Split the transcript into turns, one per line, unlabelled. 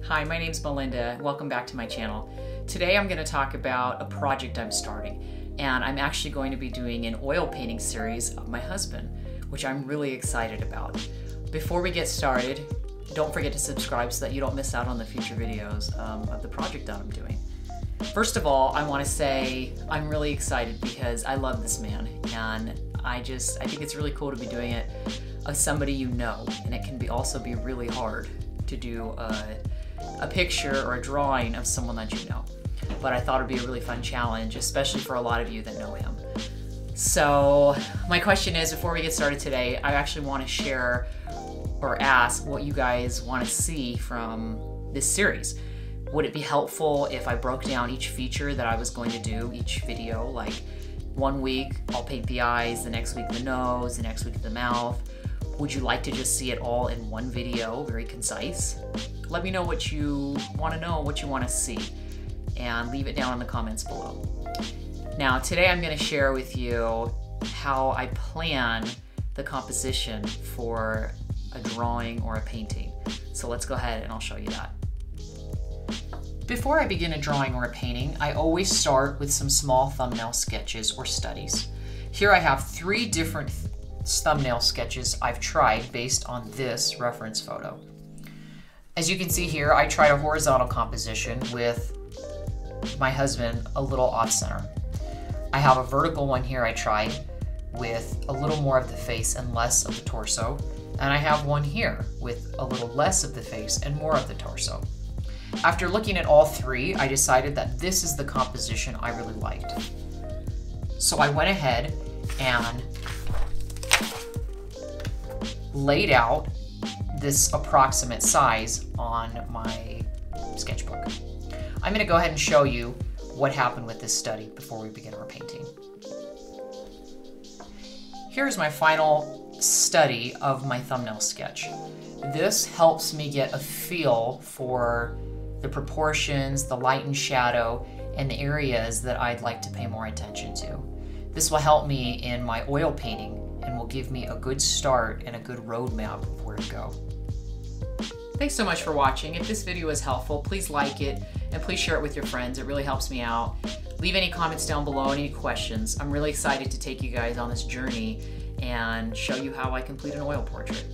Hi, my name's Melinda. Welcome back to my channel. Today I'm going to talk about a project I'm starting, and I'm actually going to be doing an oil painting series of my husband, which I'm really excited about. Before we get started, don't forget to subscribe so that you don't miss out on the future videos of the project that I'm doing. First of all, I want to say I'm really excited because I love this man, and I think it's really cool to be doing it of somebody you know, and it can also be really hard to do a picture or a drawing of someone that you know. But I thought it'd be a really fun challenge, especially for a lot of you that know him. So my question is, before we get started today, I actually want to share or ask what you guys want to see from this series. Would it be helpful if I broke down each feature that I was going to do, each video? Like one week I'll paint the eyes, the next week the nose, the next week the mouth. Would you like to just see it all in one video, very concise? Let me know what you want to know, what you want to see, and leave it down in the comments below. Now, today I'm going to share with you how I plan the composition for a drawing or a painting. So let's go ahead and I'll show you that. Before I begin a drawing or a painting, I always start with some small thumbnail sketches or studies. Here I have 3 different thumbnail sketches I've tried based on this reference photo. As you can see here, I tried a horizontal composition with my husband a little off center. I have a vertical one here I tried with a little more of the face and less of the torso. And I have one here with a little less of the face and more of the torso. After looking at all 3, I decided that this is the composition I really liked. So I went ahead and laid out this approximate size on my sketchbook. I'm going to go ahead and show you what happened with this study before we begin our painting. Here's my final study of my thumbnail sketch. This helps me get a feel for the proportions, the light and shadow, and the areas that I'd like to pay more attention to. This will help me in my oil painting and will give me a good start and a good roadmap of where to go. Thanks so much for watching. If this video was helpful, please like it and please share it with your friends. It really helps me out. Leave any comments down below, any questions. I'm really excited to take you guys on this journey and show you how I complete an oil portrait.